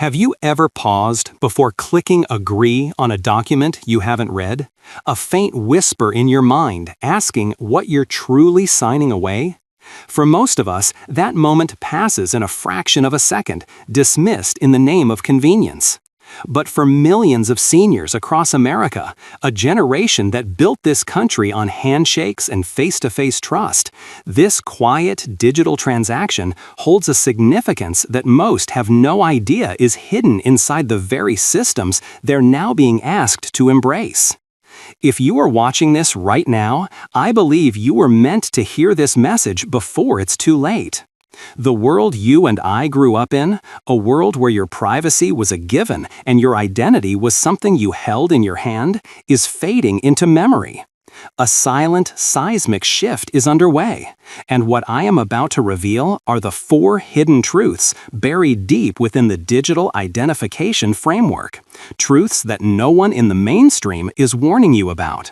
Have you ever paused before clicking agree on a document you haven't read? A faint whisper in your mind asking what you're truly signing away? For most of us, that moment passes in a fraction of a second, dismissed in the name of convenience. But for millions of seniors across America, a generation that built this country on handshakes and face-to-face trust, this quiet digital transaction holds a significance that most have no idea is hidden inside the very systems they're now being asked to embrace. If you are watching this right now, I believe you were meant to hear this message before it's too late. The world you and I grew up in, a world where your privacy was a given and your identity was something you held in your hand, is fading into memory. A silent, seismic shift is underway, and what I am about to reveal are the 4 hidden truths buried deep within the digital identification framework, truths that no one in the mainstream is warning you about.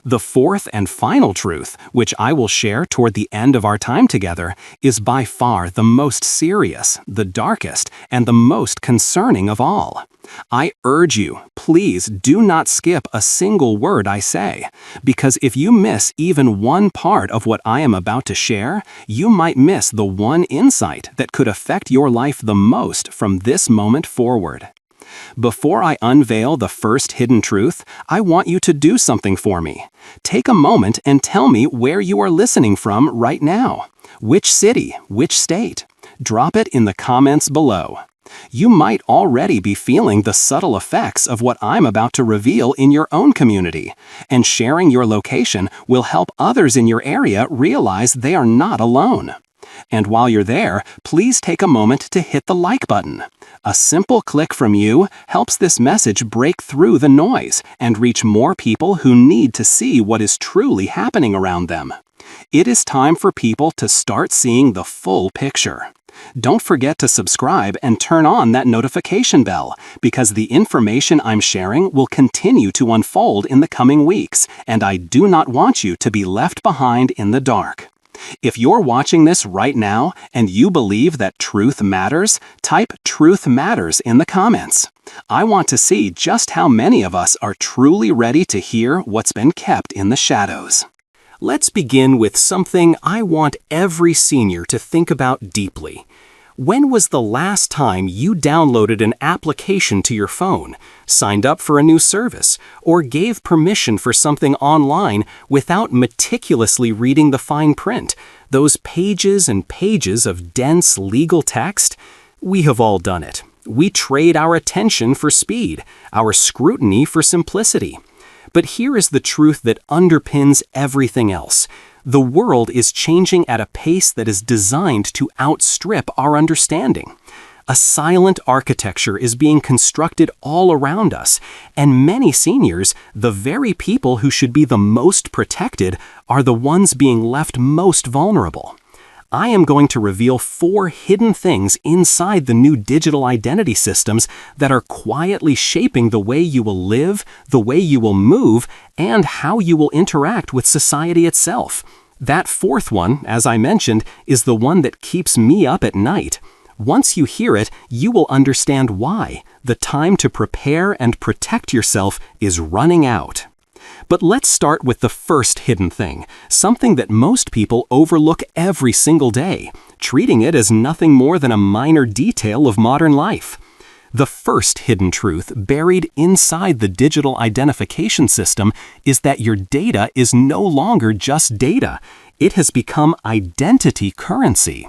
The 4th and final truth, which I will share toward the end of our time together, is by far the most serious, the darkest, and the most concerning of all. I urge you, please do not skip a single word I say, because if you miss even one part of what I am about to share, you might miss the one insight that could affect your life the most from this moment forward. Before I unveil the first hidden truth, I want you to do something for me. Take a moment and tell me where you are listening from right now. Which city, which state? Drop it in the comments below. You might already be feeling the subtle effects of what I'm about to reveal in your own community, and sharing your location will help others in your area realize they are not alone. And while you're there, please take a moment to hit the like button. A simple click from you helps this message break through the noise and reach more people who need to see what is truly happening around them. It is time for people to start seeing the full picture. Don't forget to subscribe and turn on that notification bell, because the information I'm sharing will continue to unfold in the coming weeks, and I do not want you to be left behind in the dark. If you're watching this right now and you believe that truth matters, type "Truth Matters" in the comments. I want to see just how many of us are truly ready to hear what's been kept in the shadows. Let's begin with something I want every senior to think about deeply. When was the last time you downloaded an application to your phone, signed up for a new service, or gave permission for something online without meticulously reading the fine print, those pages and pages of dense legal text? We have all done it. We trade our attention for speed, our scrutiny for simplicity. But here is the truth that underpins everything else. The world is changing at a pace that is designed to outstrip our understanding. A silent architecture is being constructed all around us, and many seniors, the very people who should be the most protected, are the ones being left most vulnerable. I am going to reveal 4 hidden things inside the new digital identity systems that are quietly shaping the way you will live, the way you will move, and how you will interact with society itself. That 4th one, as I mentioned, is the one that keeps me up at night. Once you hear it, you will understand why. The time to prepare and protect yourself is running out. But let's start with the first hidden thing, something that most people overlook every single day, treating it as nothing more than a minor detail of modern life. The first hidden truth buried inside the digital identification system is that your data is no longer just data. It has become identity currency.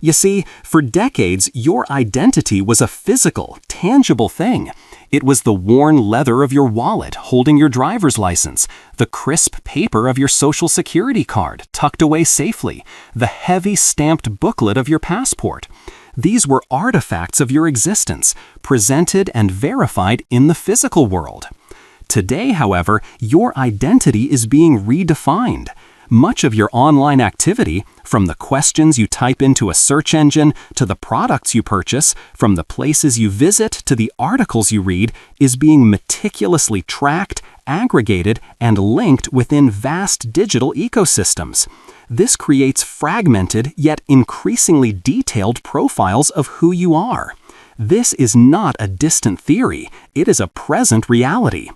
You see, for decades, your identity was a physical, tangible thing. It was the worn leather of your wallet holding your driver's license, the crisp paper of your social security card tucked away safely, the heavy stamped booklet of your passport. These were artifacts of your existence, presented and verified in the physical world. Today, however, your identity is being redefined. Much of your online activity, from the questions you type into a search engine to the products you purchase, from the places you visit to the articles you read, is being meticulously tracked, aggregated, and linked within vast digital ecosystems. This creates fragmented yet increasingly detailed profiles of who you are. This is not a distant theory, it is a present reality.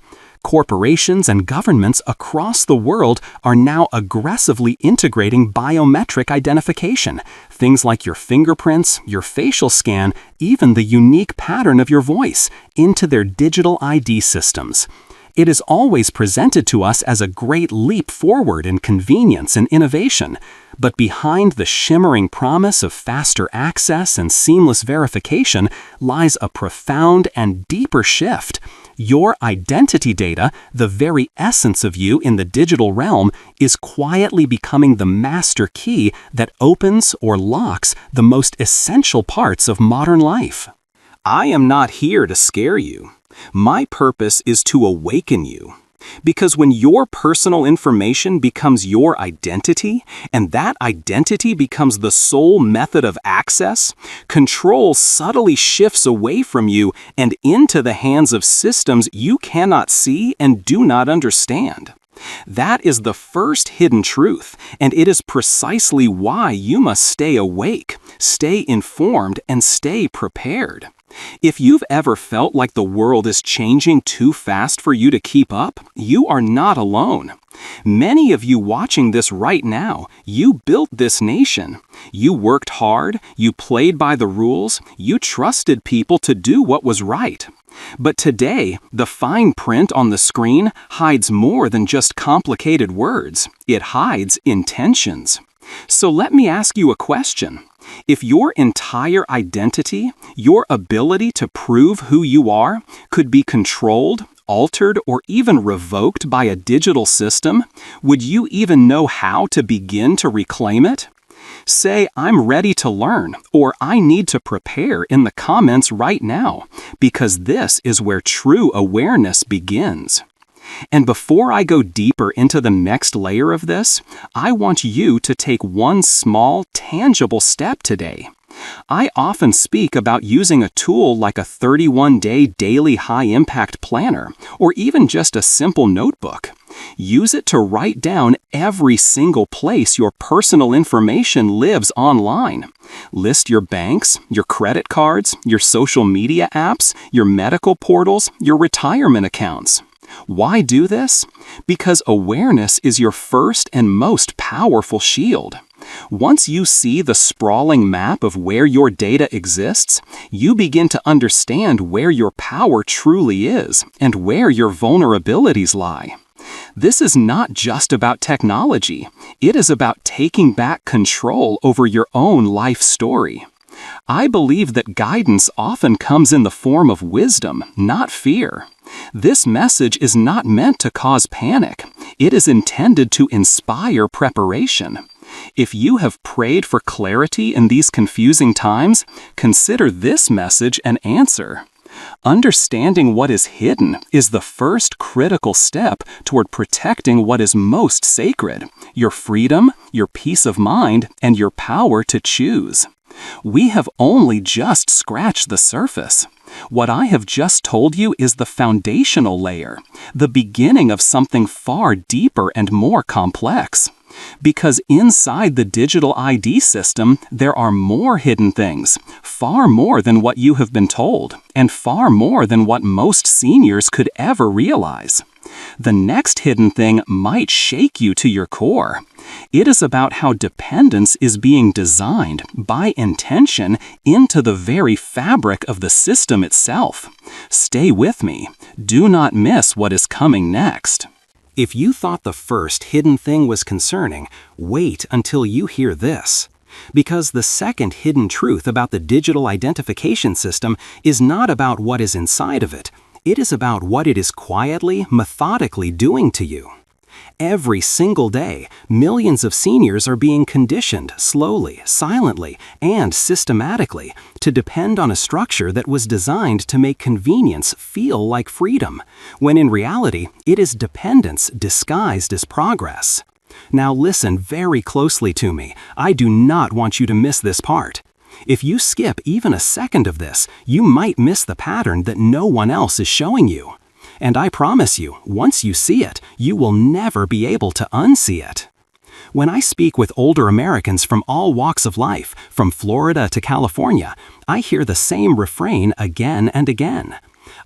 Corporations and governments across the world are now aggressively integrating biometric identification, things like your fingerprints, your facial scan, even the unique pattern of your voice, into their digital ID systems. It is always presented to us as a great leap forward in convenience and innovation. But behind the shimmering promise of faster access and seamless verification lies a profound and deeper shift. Your identity data, the very essence of you in the digital realm, is quietly becoming the master key that opens or locks the most essential parts of modern life. I am not here to scare you. My purpose is to awaken you. Because when your personal information becomes your identity, and that identity becomes the sole method of access, control subtly shifts away from you and into the hands of systems you cannot see and do not understand. That is the first hidden truth, and it is precisely why you must stay awake, stay informed, and stay prepared. If you've ever felt like the world is changing too fast for you to keep up, you are not alone. Many of you watching this right now, you built this nation. You worked hard, you played by the rules, you trusted people to do what was right. But today, the fine print on the screen hides more than just complicated words. It hides intentions. So let me ask you a question. If your entire identity, your ability to prove who you are, could be controlled, altered, or even revoked by a digital system, would you even know how to begin to reclaim it? Say, "I'm ready to learn," or "I need to prepare" in the comments right now, because this is where true awareness begins. And before I go deeper into the next layer of this, I want you to take one small, tangible step today. I often speak about using a tool like a 31-day daily high-impact planner, or even just a simple notebook. Use it to write down every single place your personal information lives online. List your banks, your credit cards, your social media apps, your medical portals, your retirement accounts. Why do this? Because awareness is your first and most powerful shield. Once you see the sprawling map of where your data exists, you begin to understand where your power truly is and where your vulnerabilities lie. This is not just about technology. It is about taking back control over your own life story. I believe that guidance often comes in the form of wisdom, not fear. This message is not meant to cause panic. It is intended to inspire preparation. If you have prayed for clarity in these confusing times, consider this message an answer. Understanding what is hidden is the first critical step toward protecting what is most sacred: your freedom, your peace of mind, and your power to choose. We have only just scratched the surface. What I have just told you is the foundational layer, the beginning of something far deeper and more complex. Because inside the digital ID system, there are more hidden things, far more than what you have been told, and far more than what most seniors could ever realize. The next hidden thing might shake you to your core. It is about how dependence is being designed by intention into the very fabric of the system itself. Stay with me. Do not miss what is coming next. If you thought the first hidden thing was concerning, wait until you hear this. Because the second hidden truth about the digital identification system is not about what is inside of it. It is about what it is quietly, methodically doing to you. Every single day, millions of seniors are being conditioned slowly, silently, and systematically to depend on a structure that was designed to make convenience feel like freedom, when in reality, it is dependence disguised as progress. Now listen very closely to me. I do not want you to miss this part. If you skip even a second of this, you might miss the pattern that no one else is showing you. And I promise you, once you see it, you will never be able to unsee it. When I speak with older Americans from all walks of life, from Florida to California, I hear the same refrain again and again.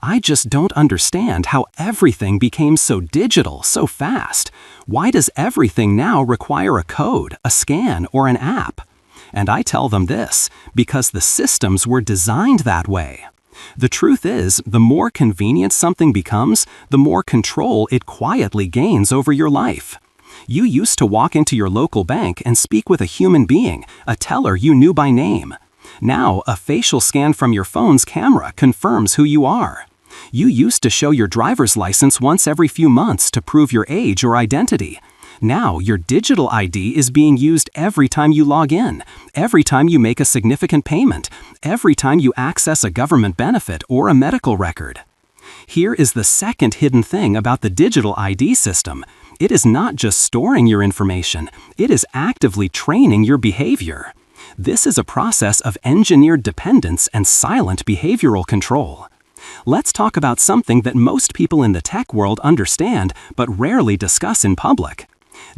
I just don't understand how everything became so digital so fast. Why does everything now require a code, a scan, or an app? And I tell them this, because the systems were designed that way. The truth is, the more convenient something becomes, the more control it quietly gains over your life. You used to walk into your local bank and speak with a human being, a teller you knew by name. Now, a facial scan from your phone's camera confirms who you are. You used to show your driver's license once every few months to prove your age or identity. Now, your digital ID is being used every time you log in, every time you make a significant payment, every time you access a government benefit or a medical record. Here is the second hidden thing about the digital ID system. It is not just storing your information, it is actively training your behavior. This is a process of engineered dependence and silent behavioral control. Let's talk about something that most people in the tech world understand but rarely discuss in public.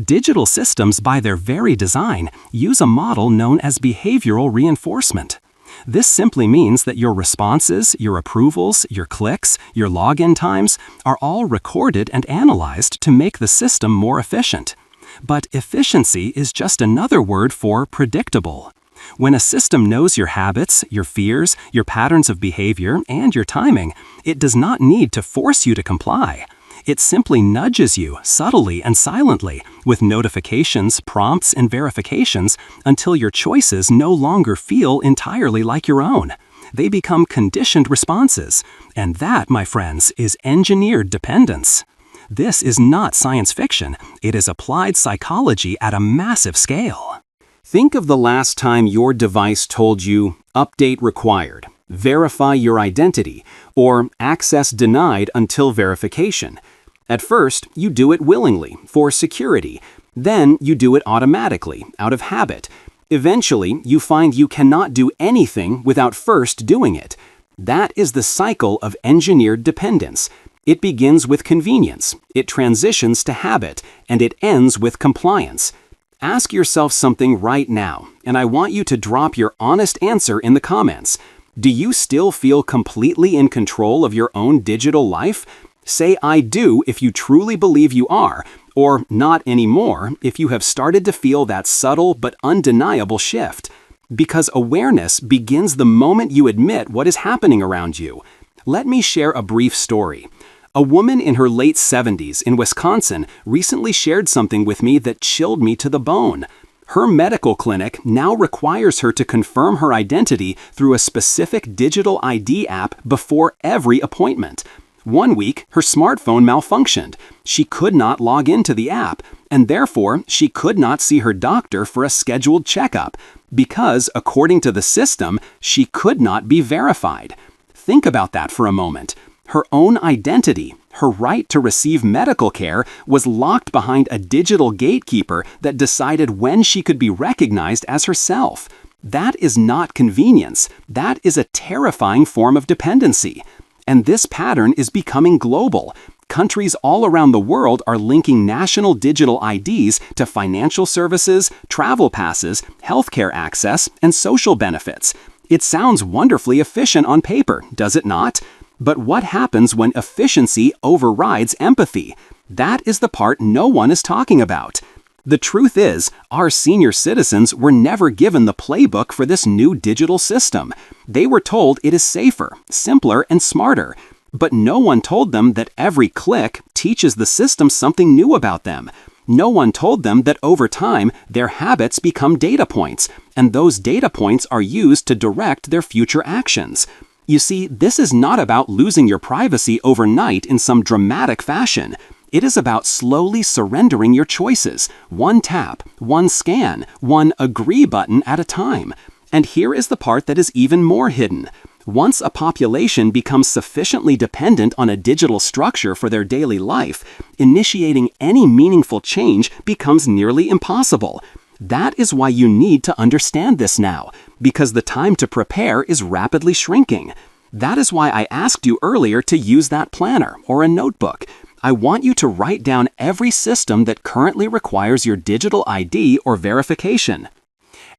Digital systems, by their very design, use a model known as behavioral reinforcement. This simply means that your responses, your approvals, your clicks, your login times are all recorded and analyzed to make the system more efficient. But efficiency is just another word for predictable. When a system knows your habits, your fears, your patterns of behavior, and your timing, it does not need to force you to comply. It simply nudges you subtly and silently with notifications, prompts, and verifications until your choices no longer feel entirely like your own. They become conditioned responses. And that, my friends, is engineered dependence. This is not science fiction. It is applied psychology at a massive scale. Think of the last time your device told you, "Update required," "Verify your identity," or "Access denied until verification." At first, you do it willingly, for security. Then you do it automatically, out of habit. Eventually, you find you cannot do anything without first doing it. That is the cycle of engineered dependence. It begins with convenience, it transitions to habit, and it ends with compliance. Ask yourself something right now, and I want you to drop your honest answer in the comments. Do you still feel completely in control of your own digital life? Say "I do" if you truly believe you are, or "not anymore" if you have started to feel that subtle but undeniable shift. Because awareness begins the moment you admit what is happening around you. Let me share a brief story. A woman in her late 70s in Wisconsin recently shared something with me that chilled me to the bone. Her medical clinic now requires her to confirm her identity through a specific digital ID app before every appointment. One week, her smartphone malfunctioned. She could not log into the app, and therefore she could not see her doctor for a scheduled checkup, because, according to the system, she could not be verified. Think about that for a moment. Her own identity, her right to receive medical care, was locked behind a digital gatekeeper that decided when she could be recognized as herself. That is not convenience. That is a terrifying form of dependency. And this pattern is becoming global. Countries all around the world are linking national digital IDs to financial services, travel passes, healthcare access, and social benefits. It sounds wonderfully efficient on paper, does it not? But what happens when efficiency overrides empathy? That is the part no one is talking about. The truth is, our senior citizens were never given the playbook for this new digital system. They were told it is safer, simpler, and smarter. But no one told them that every click teaches the system something new about them. No one told them that over time, their habits become data points, and those data points are used to direct their future actions. You see, this is not about losing your privacy overnight in some dramatic fashion. It is about slowly surrendering your choices, one tap, one scan, one agree button at a time. And here is the part that is even more hidden. Once a population becomes sufficiently dependent on a digital structure for their daily life, initiating any meaningful change becomes nearly impossible. That is why you need to understand this now, because the time to prepare is rapidly shrinking. That is why I asked you earlier to use that planner or a notebook. I want you to write down every system that currently requires your digital ID or verification.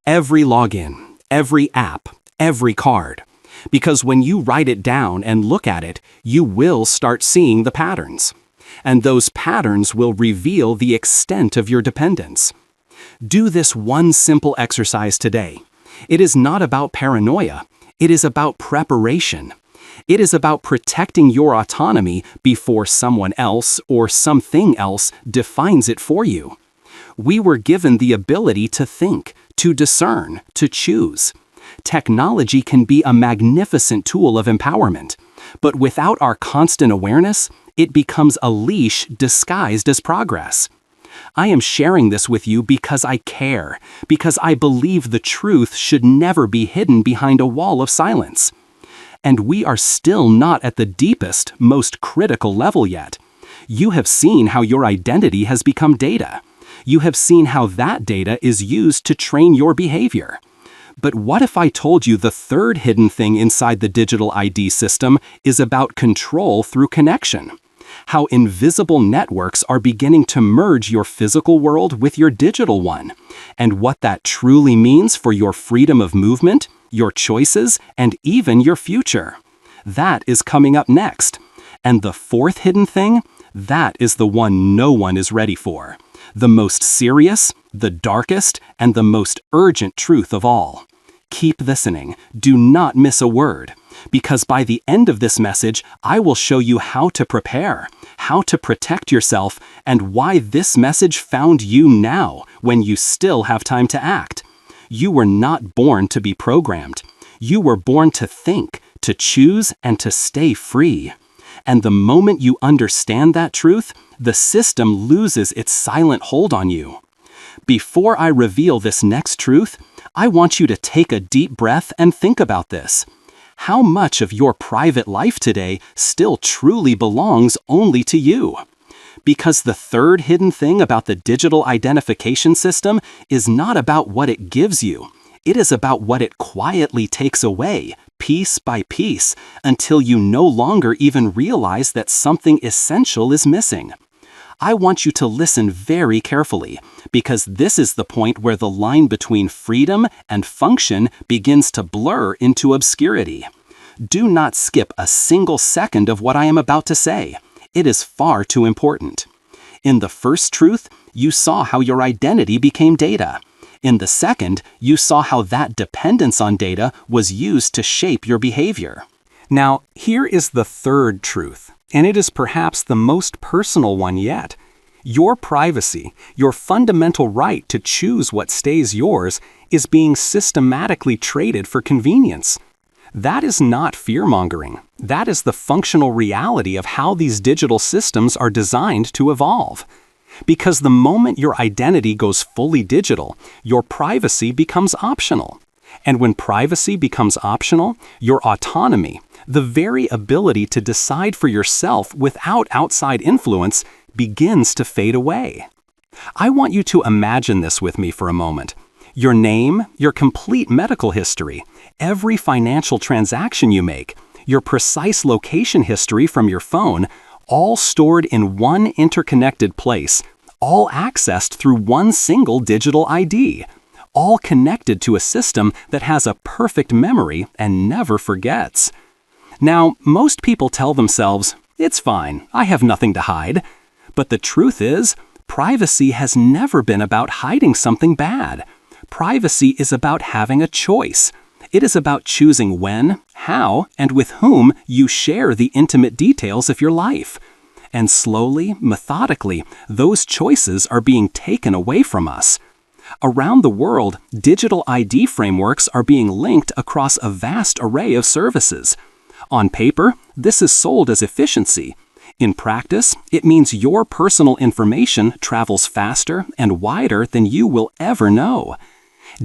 Every login, every app, every card. Because when you write it down and look at it, you will start seeing the patterns. And those patterns will reveal the extent of your dependence. Do this one simple exercise today. It is not about paranoia. It is about preparation. It is about protecting your autonomy before someone else or something else defines it for you. We were given the ability to think, to discern, to choose. Technology can be a magnificent tool of empowerment, but without our constant awareness, it becomes a leash disguised as progress. I am sharing this with you because I care, because I believe the truth should never be hidden behind a wall of silence. And we are still not at the deepest, most critical level yet. You have seen how your identity has become data. You have seen how that data is used to train your behavior. But what if I told you the third hidden thing inside the digital ID system is about control through connection? How invisible networks are beginning to merge your physical world with your digital one, and what that truly means for your freedom of movement, your choices, and even your future. That is coming up next. And the fourth hidden thing, that is the one no one is ready for. The most serious, the darkest, and the most urgent truth of all. Keep listening. Do not miss a word. Because by the end of this message, I will show you how to prepare, how to protect yourself, and why this message found you now when you still have time to act. You were not born to be programmed. You were born to think, to choose, and to stay free. And the moment you understand that truth, the system loses its silent hold on you. Before I reveal this next truth, I want you to take a deep breath and think about this. How much of your private life today still truly belongs only to you? Because the third hidden thing about the digital identification system is not about what it gives you. It is about what it quietly takes away, piece by piece, until you no longer even realize that something essential is missing. I want you to listen very carefully, because this is the point where the line between freedom and function begins to blur into obscurity. Do not skip a single second of what I am about to say. It is far too important. In the first truth, you saw how your identity became data. In the second, you saw how that dependence on data was used to shape your behavior. Now, here is the third truth, and it is perhaps the most personal one yet. Your privacy, your fundamental right to choose what stays yours, is being systematically traded for convenience. That is not fear-mongering. That is the functional reality of how these digital systems are designed to evolve. Because the moment your identity goes fully digital, your privacy becomes optional. And when privacy becomes optional, your autonomy, the very ability to decide for yourself without outside influence, begins to fade away. I want you to imagine this with me for a moment. Your name, your complete medical history, every financial transaction you make, your precise location history from your phone, all stored in one interconnected place, all accessed through one single digital ID, all connected to a system that has a perfect memory and never forgets. Now, most people tell themselves, "It's fine, I have nothing to hide." But the truth is, privacy has never been about hiding something bad. Privacy is about having a choice. It is about choosing when, how, and with whom you share the intimate details of your life. And slowly, methodically, those choices are being taken away from us. Around the world, digital ID frameworks are being linked across a vast array of services. On paper, this is sold as efficiency. In practice, it means your personal information travels faster and wider than you will ever know.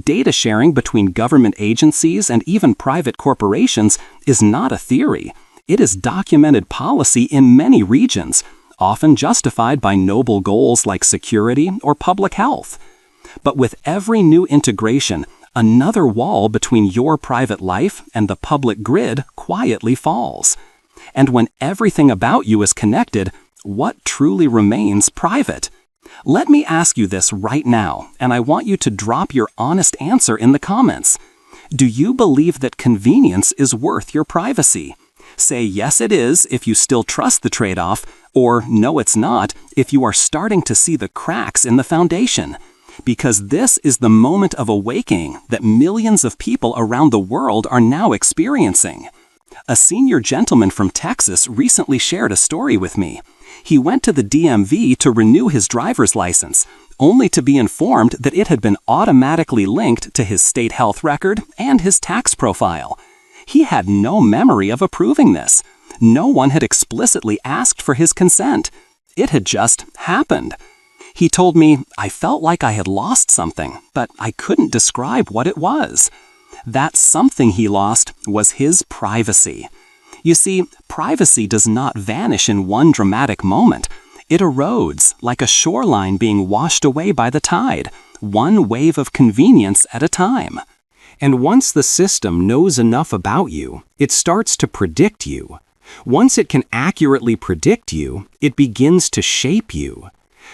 Data sharing between government agencies and even private corporations is not a theory. It is documented policy in many regions, often justified by noble goals like security or public health. But with every new integration, Another wall between your private life and the public grid quietly falls. And when everything about you is connected, what truly remains private? Let me ask you this right now, and I want you to drop your honest answer in the comments. Do you believe that convenience is worth your privacy? Say yes it is if you still trust the trade-off, or no it's not if you are starting to see the cracks in the foundation. Because this is the moment of awakening that millions of people around the world are now experiencing. A senior gentleman from Texas recently shared a story with me. He went to the DMV to renew his driver's license, only to be informed that it had been automatically linked to his state health record and his tax profile. He had no memory of approving this. No one had explicitly asked for his consent. It had just happened. He told me, "I felt like I had lost something, but I couldn't describe what it was." That something he lost was his privacy. You see, privacy does not vanish in one dramatic moment. It erodes like a shoreline being washed away by the tide, one wave of convenience at a time. And once the system knows enough about you, it starts to predict you. Once it can accurately predict you, it begins to shape you.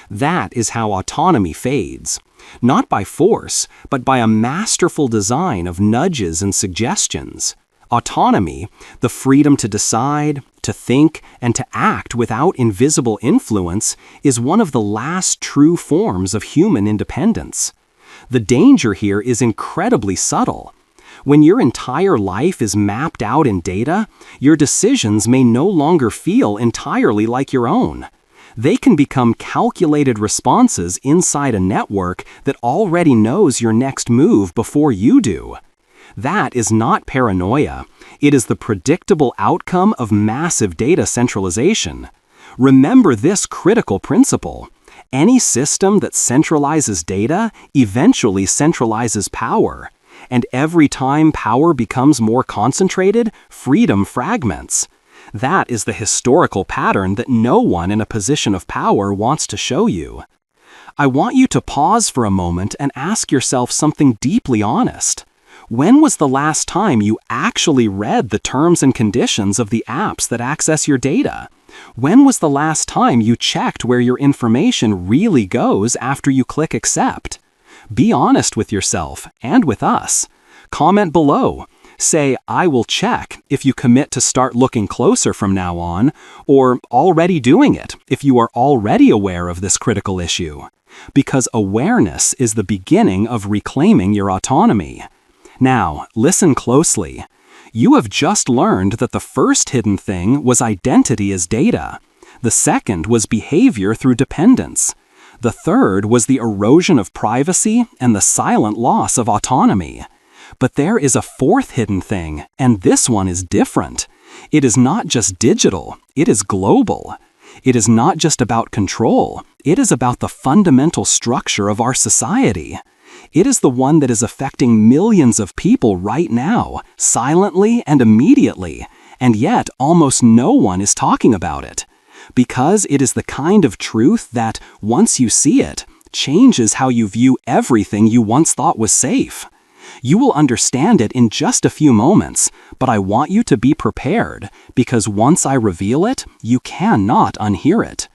That is how autonomy fades. Not by force, but by a masterful design of nudges and suggestions. Autonomy, the freedom to decide, to think, and to act without invisible influence, is one of the last true forms of human independence. The danger here is incredibly subtle. When your entire life is mapped out in data, your decisions may no longer feel entirely like your own. They can become calculated responses inside a network that already knows your next move before you do. That is not paranoia. It is the predictable outcome of massive data centralization. Remember this critical principle. Any system that centralizes data eventually centralizes power. And every time power becomes more concentrated, freedom fragments. That is the historical pattern that no one in a position of power wants to show you. I want you to pause for a moment and ask yourself something deeply honest. When was the last time you actually read the terms and conditions of the apps that access your data? When was the last time you checked where your information really goes after you click accept? Be honest with yourself and with us. Comment below. Say, "I will check" if you commit to start looking closer from now on, or "already doing it" if you are already aware of this critical issue. Because awareness is the beginning of reclaiming your autonomy. Now, listen closely. You have just learned that the first hidden thing was identity as data. The second was behavior through dependence. The third was the erosion of privacy and the silent loss of autonomy. But there is a fourth hidden thing, and this one is different. It is not just digital, it is global. It is not just about control, it is about the fundamental structure of our society. It is the one that is affecting millions of people right now, silently and immediately, and yet almost no one is talking about it. Because it is the kind of truth that, once you see it, changes how you view everything you once thought was safe. You will understand it in just a few moments, but I want you to be prepared, because once I reveal it, you cannot unhear it.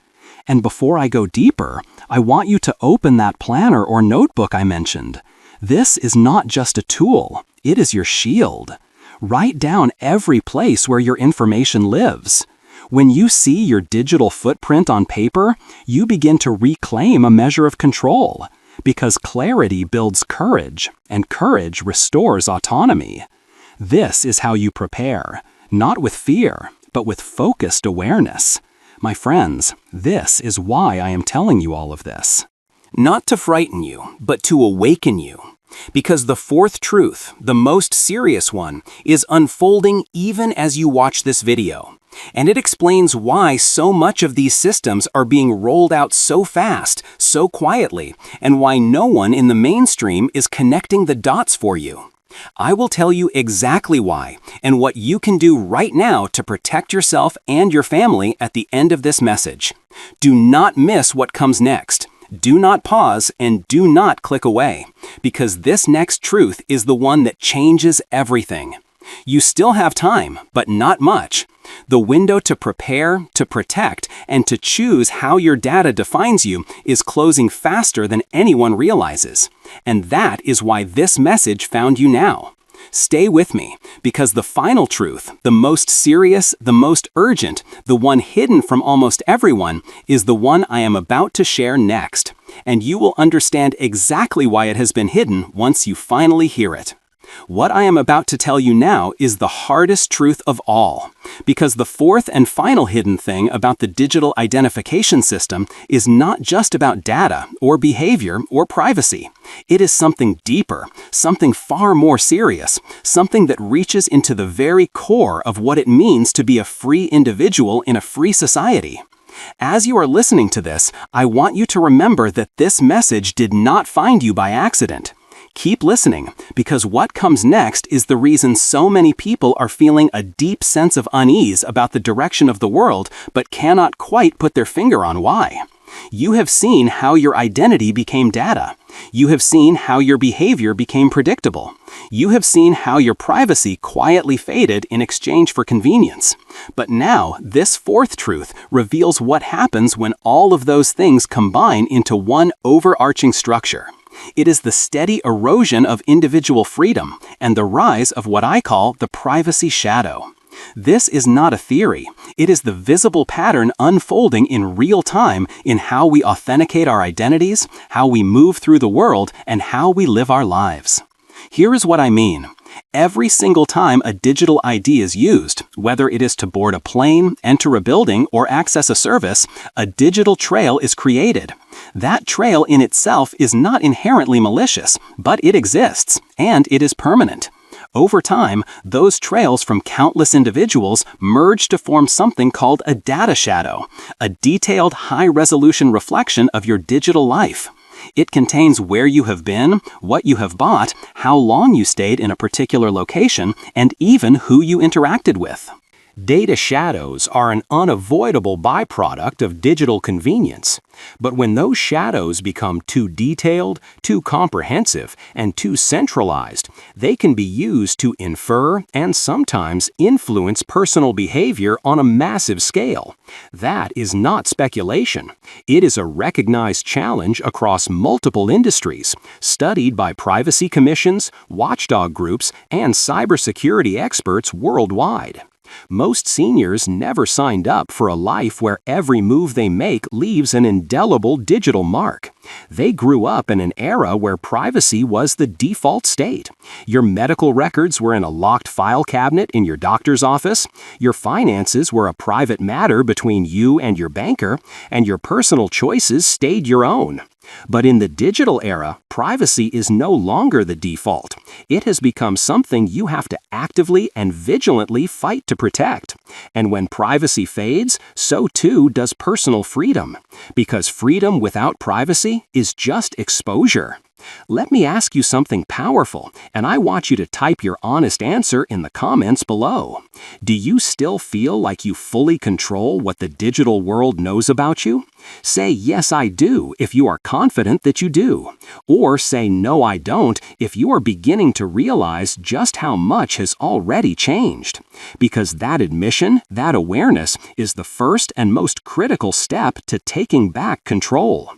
And before I go deeper, I want you to open that planner or notebook I mentioned. This is not just a tool, it is your shield. Write down every place where your information lives. When you see your digital footprint on paper, you begin to reclaim a measure of control. Because clarity builds courage, and courage restores autonomy. This is how you prepare, not with fear, but with focused awareness. My friends, this is why I am telling you all of this. Not to frighten you, but to awaken you. Because the fourth truth, the most serious one, is unfolding even as you watch this video. And it explains why so much of these systems are being rolled out so fast, so quietly, and why no one in the mainstream is connecting the dots for you. I will tell you exactly why, and what you can do right now to protect yourself and your family at the end of this message. Do not miss what comes next. Do not pause and do not click away, because this next truth is the one that changes everything. You still have time, but not much. The window to prepare, to protect, and to choose how your data defines you is closing faster than anyone realizes. And that is why this message found you now. Stay with me, because the final truth, the most serious, the most urgent, the one hidden from almost everyone, is the one I am about to share next. And you will understand exactly why it has been hidden once you finally hear it. What I am about to tell you now is the hardest truth of all, because the fourth and final hidden thing about the digital identification system is not just about data or behavior or privacy. It is something deeper, something far more serious, something that reaches into the very core of what it means to be a free individual in a free society. As you are listening to this, I want you to remember that this message did not find you by accident. Keep listening, because what comes next is the reason so many people are feeling a deep sense of unease about the direction of the world, but cannot quite put their finger on why. You have seen how your identity became data. You have seen how your behavior became predictable. You have seen how your privacy quietly faded in exchange for convenience. But now, this fourth truth reveals what happens when all of those things combine into one overarching structure. It is the steady erosion of individual freedom and the rise of what I call the privacy shadow. This is not a theory. It is the visible pattern unfolding in real time in how we authenticate our identities, how we move through the world, and how we live our lives. Here is what I mean. Every single time a digital ID is used, whether it is to board a plane, enter a building, or access a service, a digital trail is created. That trail in itself is not inherently malicious, but it exists, and it is permanent. Over time, those trails from countless individuals merge to form something called a data shadow, a detailed high-resolution reflection of your digital life. It contains where you have been, what you have bought, how long you stayed in a particular location, and even who you interacted with. Data shadows are an unavoidable byproduct of digital convenience. But when those shadows become too detailed, too comprehensive, and too centralized, they can be used to infer and sometimes influence personal behavior on a massive scale. That is not speculation. It is a recognized challenge across multiple industries, studied by privacy commissions, watchdog groups, and cybersecurity experts worldwide. Most seniors never signed up for a life where every move they make leaves an indelible digital mark. They grew up in an era where privacy was the default state. Your medical records were in a locked file cabinet in your doctor's office, your finances were a private matter between you and your banker, and your personal choices stayed your own. But in the digital era, privacy is no longer the default. It has become something you have to actively and vigilantly fight to protect. And when privacy fades, so too does personal freedom. Because freedom without privacy is just exposure. Let me ask you something powerful, and I want you to type your honest answer in the comments below. Do you still feel like you fully control what the digital world knows about you? Say, "Yes, I do," if you are confident that you do. Or say, "No, I don't," if you are beginning to realize just how much has already changed. Because that admission, that awareness, is the first and most critical step to taking back control.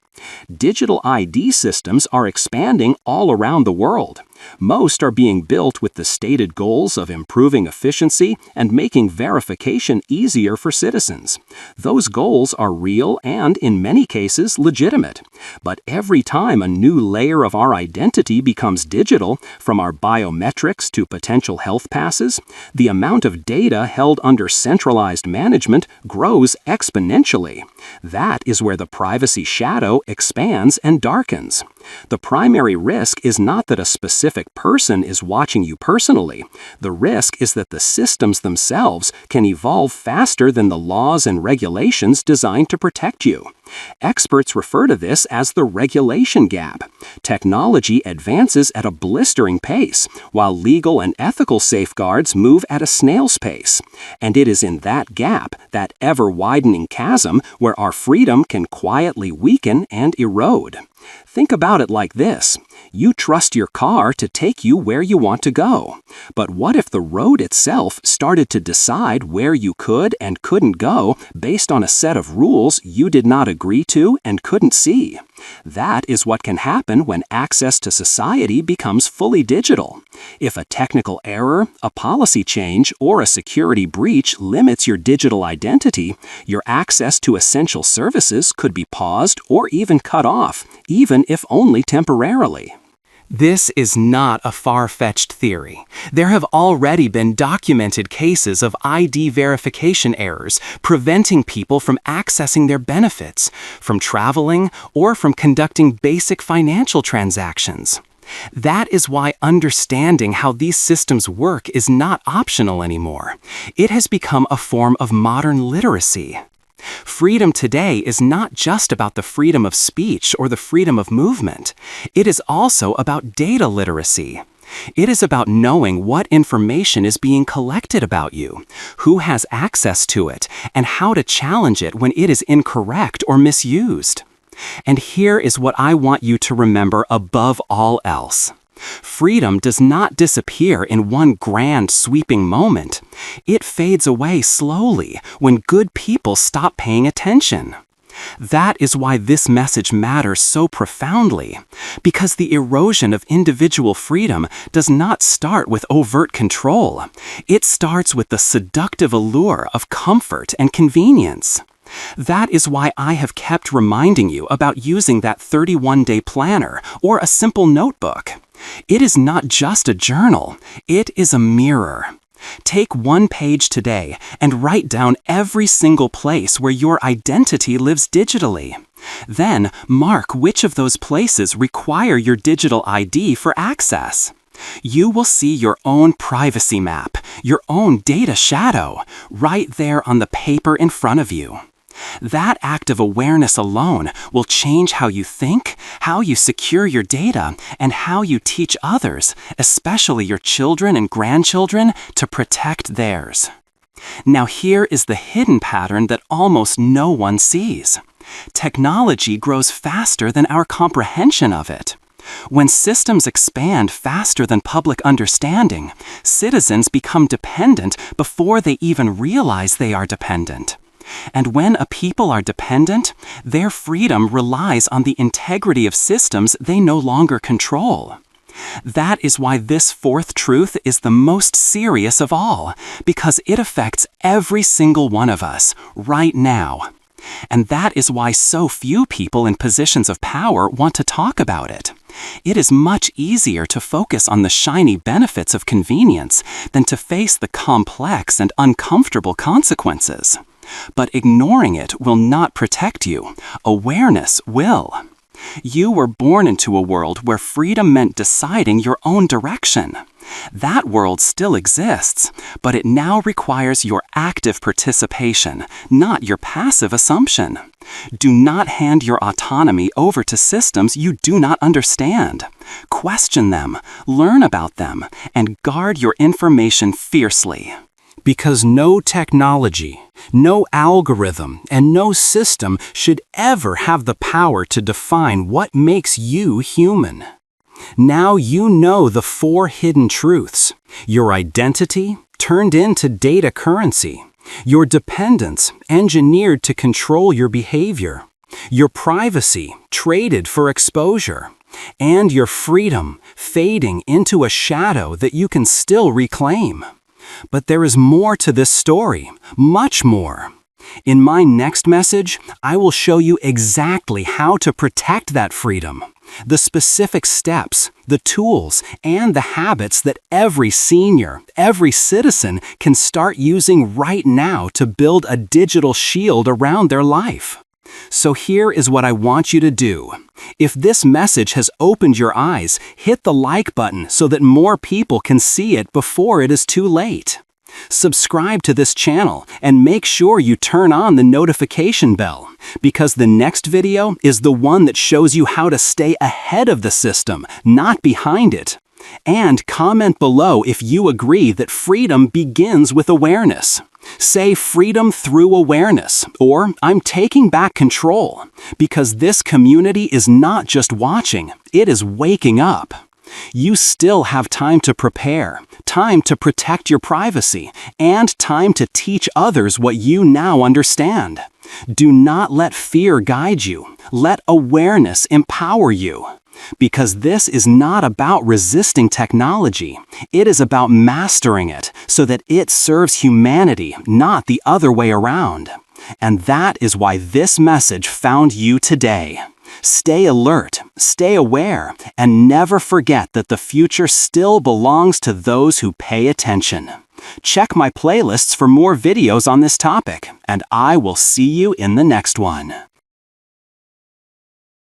Digital ID systems are expanding all around the world. Most are being built with the stated goals of improving efficiency and making verification easier for citizens. Those goals are real and, in many cases, legitimate. But every time a new layer of our identity becomes digital, from our biometrics to potential health passes, the amount of data held under centralized management grows exponentially. That is where the privacy shadow expands and darkens. The primary risk is not that a specific person is watching you personally. The risk is that the systems themselves can evolve faster than the laws and regulations designed to protect you. Experts refer to this as the regulation gap. Technology advances at a blistering pace, while legal and ethical safeguards move at a snail's pace. And it is in that gap, that ever-widening chasm, where our freedom can quietly weaken and erode. Think about it like this. You trust your car to take you where you want to go. But what if the road itself started to decide where you could and couldn't go based on a set of rules you did not agree to and couldn't see? That is what can happen when access to society becomes fully digital. If a technical error, a policy change, or a security breach limits your digital identity, your access to essential services could be paused or even cut off, even if only temporarily. This is not a far-fetched theory. There have already been documented cases of ID verification errors preventing people from accessing their benefits, from traveling, or from conducting basic financial transactions. That is why understanding how these systems work is not optional anymore. It has become a form of modern literacy. Freedom today is not just about the freedom of speech or the freedom of movement. It is also about data literacy. It is about knowing what information is being collected about you, who has access to it, and how to challenge it when it is incorrect or misused. And here is what I want you to remember above all else. Freedom does not disappear in one grand sweeping moment. It fades away slowly when good people stop paying attention. That is why this message matters so profoundly, because the erosion of individual freedom does not start with overt control. It starts with the seductive allure of comfort and convenience. That is why I have kept reminding you about using that 31-day planner or a simple notebook. It is not just a journal, it is a mirror. Take one page today and write down every single place where your identity lives digitally. Then mark which of those places require your digital ID for access. You will see your own privacy map, your own data shadow, right there on the paper in front of you. That act of awareness alone will change how you think, how you secure your data, and how you teach others, especially your children and grandchildren, to protect theirs. Now here is the hidden pattern that almost no one sees. Technology grows faster than our comprehension of it. When systems expand faster than public understanding, citizens become dependent before they even realize they are dependent. And when a people are dependent, their freedom relies on the integrity of systems they no longer control. That is why this fourth truth is the most serious of all, because it affects every single one of us, right now. And that is why so few people in positions of power want to talk about it. It is much easier to focus on the shiny benefits of convenience than to face the complex and uncomfortable consequences. But ignoring it will not protect you. Awareness will. You were born into a world where freedom meant deciding your own direction. That world still exists, but it now requires your active participation, not your passive assumption. Do not hand your autonomy over to systems you do not understand. Question them, learn about them, and guard your information fiercely. Because no technology, no algorithm, and no system should ever have the power to define what makes you human. Now you know the 4 hidden truths. Your identity, turned into data currency. Your dependence, engineered to control your behavior. Your privacy, traded for exposure. And your freedom, fading into a shadow that you can still reclaim. But there is more to this story, much more. In my next message, I will show you exactly how to protect that freedom, the specific steps, the tools, and the habits that every senior, every citizen can start using right now to build a digital shield around their life. So here is what I want you to do. If this message has opened your eyes, hit the like button so that more people can see it before it is too late. Subscribe to this channel and make sure you turn on the notification bell, because the next video is the one that shows you how to stay ahead of the system, not behind it. And comment below if you agree that freedom begins with awareness. Say freedom through awareness, or I'm taking back control, because this community is not just watching, it is waking up. You still have time to prepare, time to protect your privacy, and time to teach others what you now understand. Do not let fear guide you. Let awareness empower you. Because this is not about resisting technology. It is about mastering it so that it serves humanity, not the other way around. And that is why this message found you today. Stay alert, stay aware, and never forget that the future still belongs to those who pay attention. Check my playlists for more videos on this topic, and I will see you in the next one.